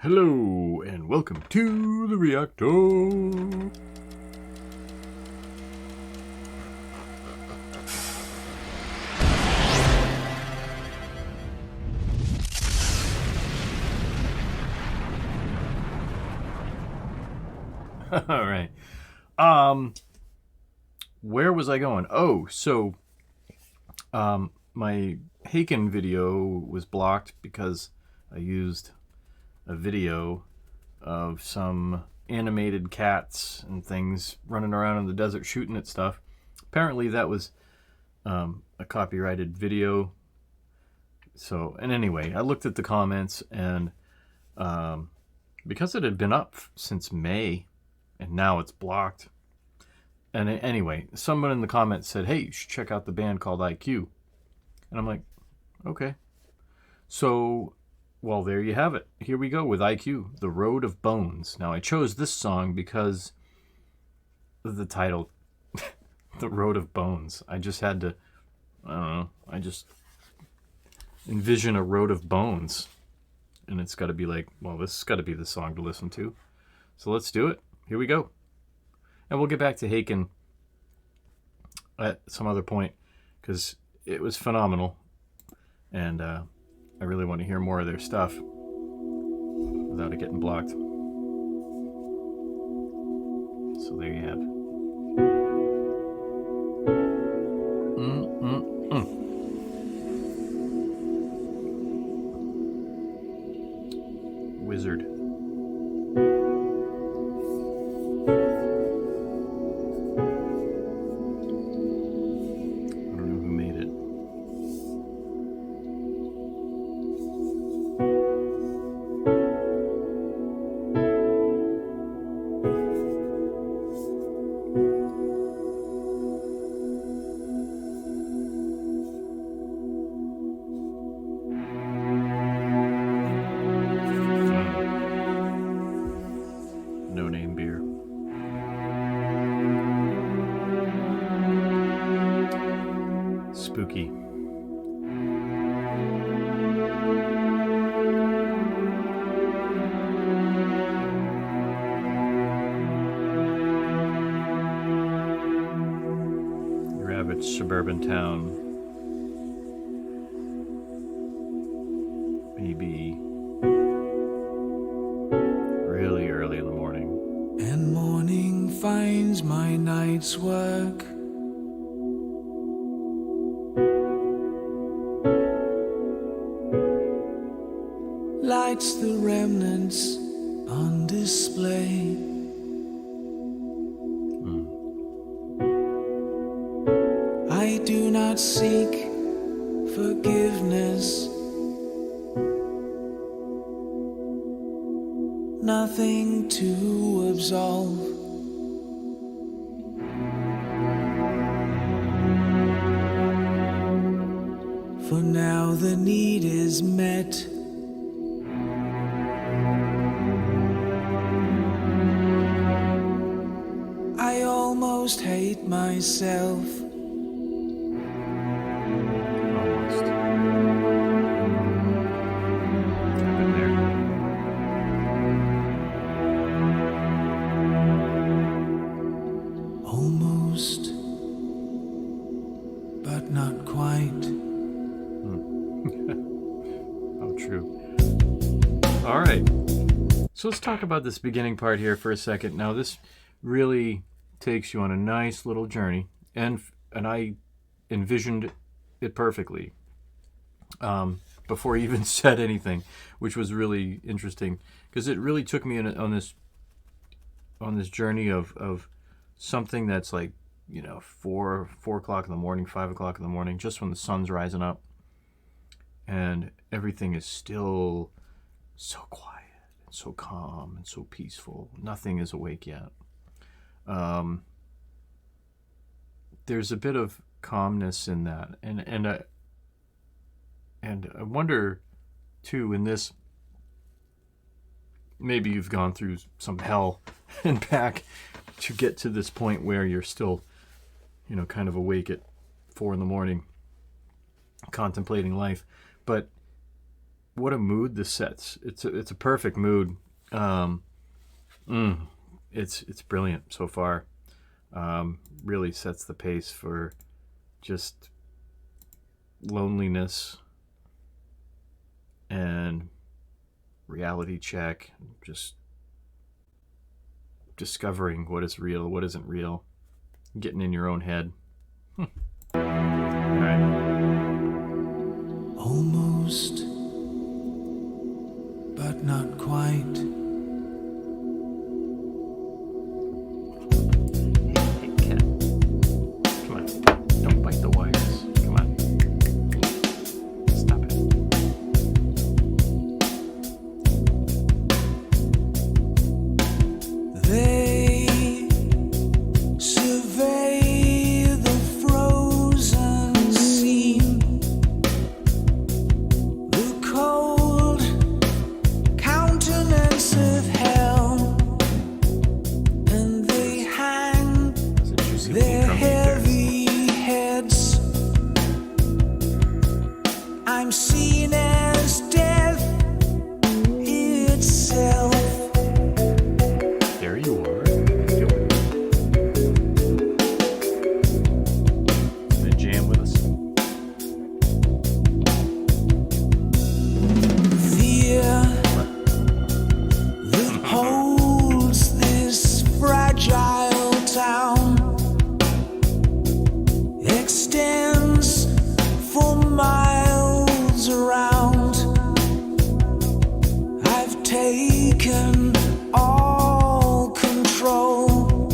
Hello, and welcome to the Reactor. All right. Where was I going? My Haken video was blocked because I used a video of some animated cats and things running around in the desert shooting at stuff. Apparently that was a copyrighted video. And anyway, I looked at the comments, and because it had been up since May and now it's blocked. And anyway, someone in the comments said, hey, you should check out the band called IQ. And I'm like, okay. So, well, there you have it. Here we go with IQ, The Road of Bones. Now, I chose this song because of the title, The Road of Bones. I just had to, I don't know, I just envision a road of bones. And it's got to be like, well, this has got to be the song to listen to. So let's do it. Here we go. And we'll get back to Haken at some other point because it was phenomenal. And I really want to hear more of their stuff without it getting blocked. So there you have. Wizard. No name beer. Spooky. Your average suburban town. Maybe really early in the morning. And morning finds my night's work. Lights the remnants on display. I do not seek forgiveness. Nothing to absolve. For now the need is met. I almost hate myself. Almost. I've been there. Almost, but not quite. Oh, true. All right. So let's talk about this beginning part here for a second. Now, this really takes you on a nice little journey, and I envisioned it perfectly before I even said anything, which was really interesting because it really took me on this journey of something that's like, 4 o'clock in the morning, 5 o'clock in the morning, just when the sun's rising up, and everything is still so quiet and so calm and so peaceful. Nothing is awake yet. There's a bit of calmness in that, and I wonder too, in this, maybe you've gone through some hell and back to get to this point where you're still, kind of awake at 4 in the morning, contemplating life. But what a mood this sets. It's a perfect mood. It's brilliant so far. Really sets the pace for just loneliness and reality check, just discovering what is real, what isn't real, getting in your own head. All right. Almost, but not quite. Hey, cat. Come on. Don't bite the wires. Come on. Stop it. They survey the frozen scene, the cold countenance of hell, and they hang It's a juicy little their drum beat there. heavy heads. I'm seen as death itself. There you are. Gonna jam with us. Fear that holds this fragile town extends for miles around. I've taken all control,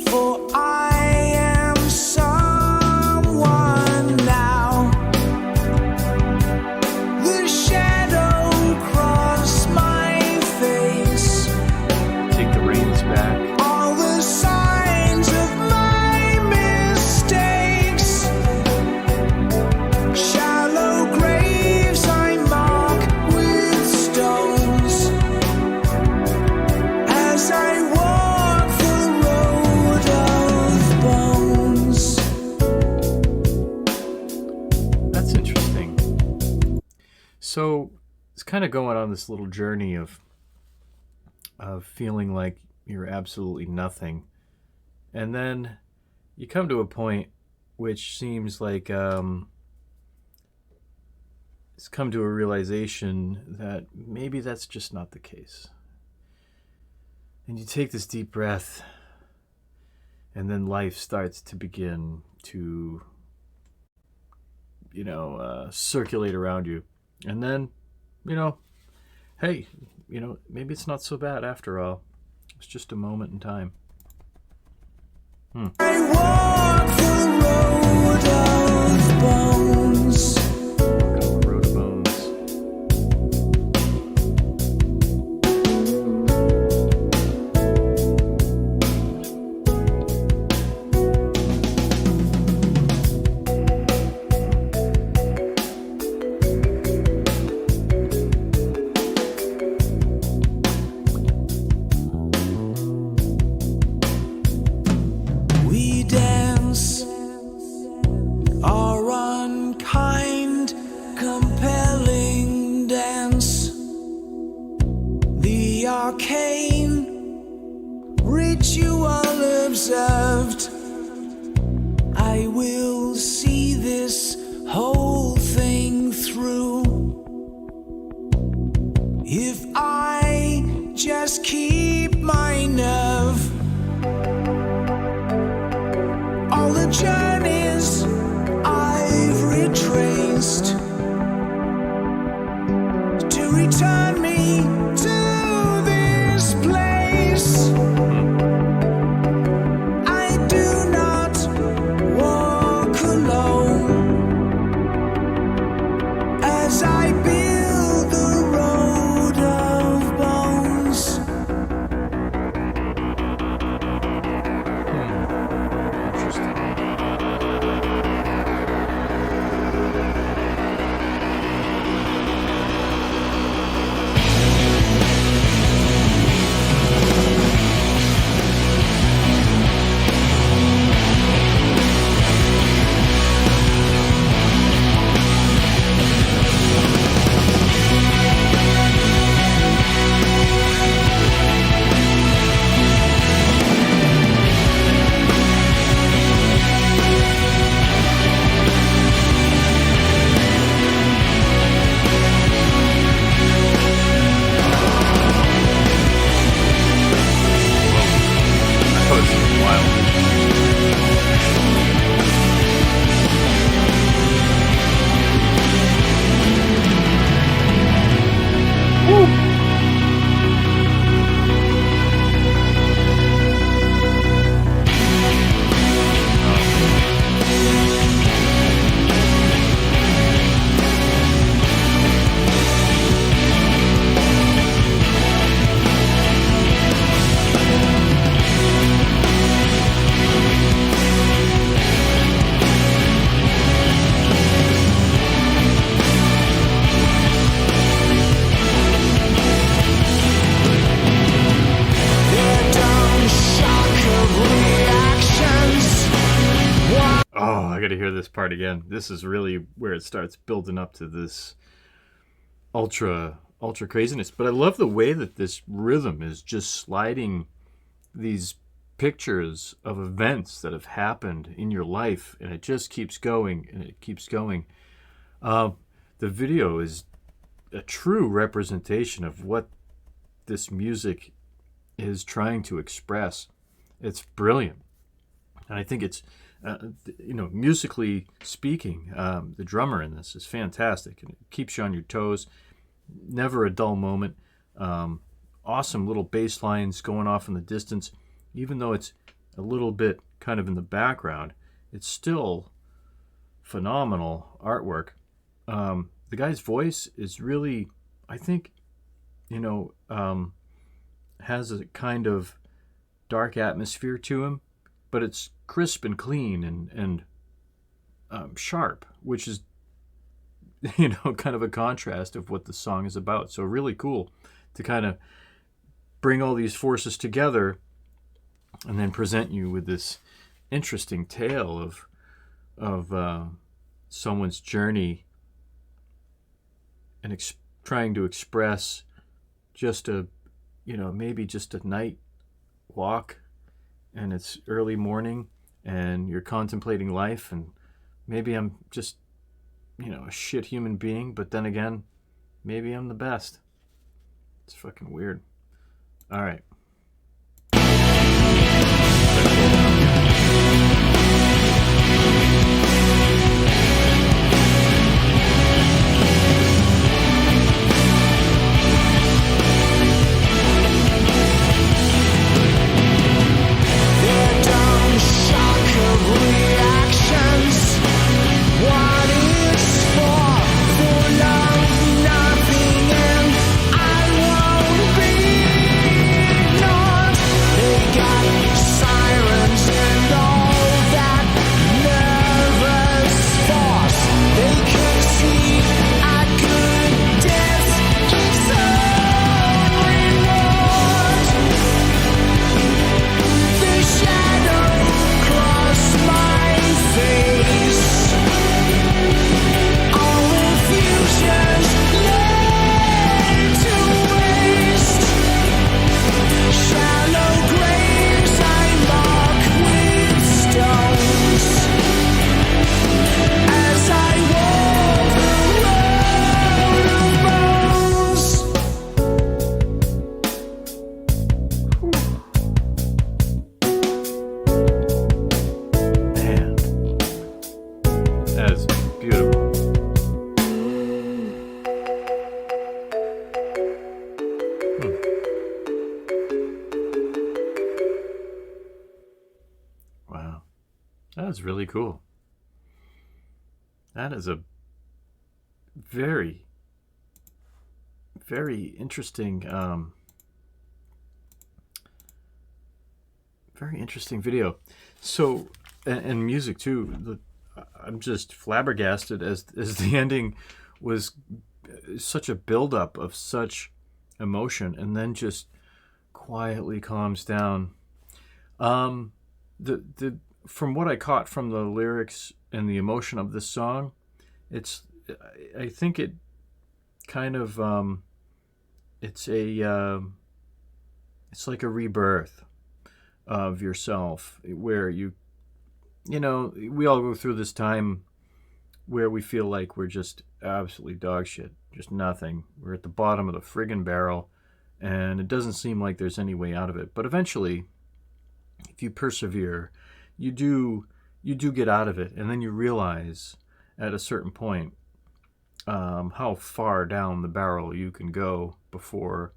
for I am someone now. The shadow crossed my face, Take the reins back. all the signs of my mistakes. Shallow graves I mark with stones as I walk the road of bones. That's interesting. So it's kind of going on this little journey of feeling like you're absolutely nothing, and then you come to a point which seems like it's come to a realization that maybe that's just not the case. And you take this deep breath, and then life starts to begin to circulate around you. And then, hey, maybe it's not so bad after all. It's just a moment in time. I walk the road of bones. Walk on the road of bones. We dance our unkind, compelling dance. The arcane ritual observed. I will see this whole thing through if I just keep my nerve. All the journeys I've retraced to return me to this place. I do not walk alone as I build the road of bones. Interesting. got to hear this part again. This is really where it starts building up to this ultra craziness. But I love the way that this rhythm is just sliding these pictures of events that have happened in your life, and it just keeps going and it keeps going. The video is a true representation of what this music is trying to express. It's brilliant, and I think it's musically speaking, the drummer in this is fantastic, and it keeps you on your toes. Never a dull moment. Awesome little bass lines going off in the distance. Even though it's a little bit kind of in the background, it's still phenomenal artwork. The guy's voice is really, I think, has a kind of dark atmosphere to him, but it's crisp and clean and sharp, which is, kind of a contrast of what the song is about. So really cool to kind of bring all these forces together and then present you with this interesting tale of someone's journey and trying to express just maybe just a night walk, and it's early morning and you're contemplating life, and maybe I'm just a shit human being, but then again, maybe I'm the best. It's fucking weird. All right. Wow. That is really cool. That is a very, very interesting, video. So, and music too. I'm just flabbergasted as the ending was such a buildup of such emotion, and then just quietly calms down. The from what I caught from the lyrics and the emotion of this song, I think it kind of it's like a rebirth of yourself, where we all go through this time where we feel like we're just absolutely dog shit, just nothing. We're at the bottom of the friggin' barrel, and it doesn't seem like there's any way out of it. But eventually, if you persevere, you do get out of it, and then you realize at a certain point how far down the barrel you can go before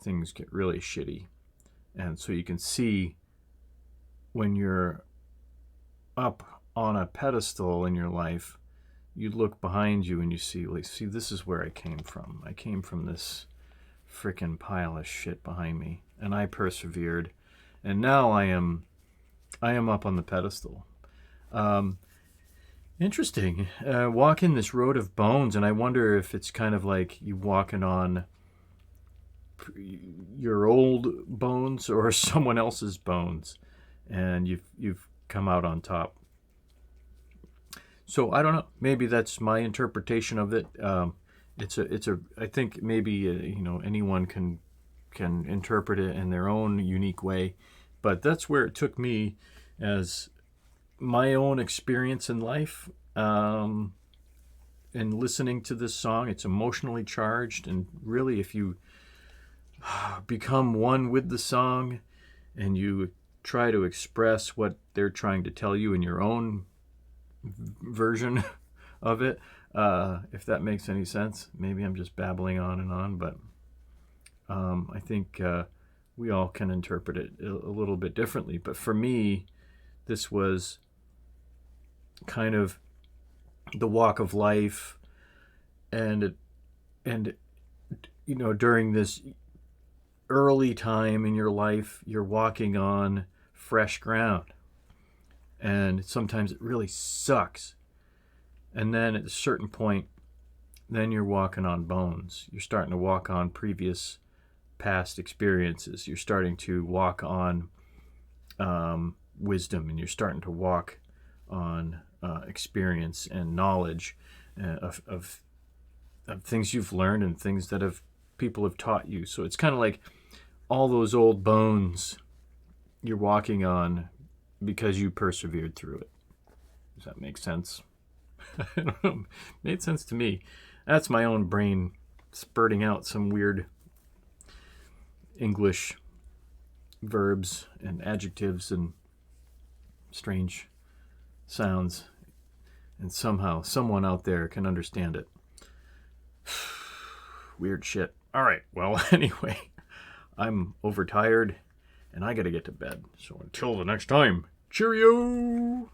things get really shitty. And so you can see when you're up on a pedestal in your life, you look behind you and you see, this is where I came from. I came from this frickin' pile of shit behind me, and I persevered, and now I am up on the pedestal. Interesting. Walking this road of bones, and I wonder if it's kind of like you walking on your old bones or someone else's bones, and you've come out on top. So I don't know. Maybe that's my interpretation of it. I think maybe anyone can interpret it in their own unique way, but that's where it took me as my own experience in life. And listening to this song, it's emotionally charged, and really, if you become one with the song and you try to express what they're trying to tell you in your own version of it, if that makes any sense. Maybe I'm just babbling on and on, but I think we all can interpret it a little bit differently. But for me, this was kind of the walk of life, and during this early time in your life, you're walking on fresh ground, and sometimes it really sucks. And then at a certain point, then you're walking on bones. You're starting to walk on previous past experiences. You're starting to walk on wisdom, and you're starting to walk on experience and knowledge of things you've learned and things that people have taught you. So it's kind of like all those old bones you're walking on because you persevered through it. Does that make sense? I don't know. Made sense to me. That's my own brain spurting out some weird English verbs and adjectives and strange sounds, and somehow someone out there can understand it. Weird shit. All right, well, anyway, I'm overtired and I gotta get to bed. So until the next time, cheerio!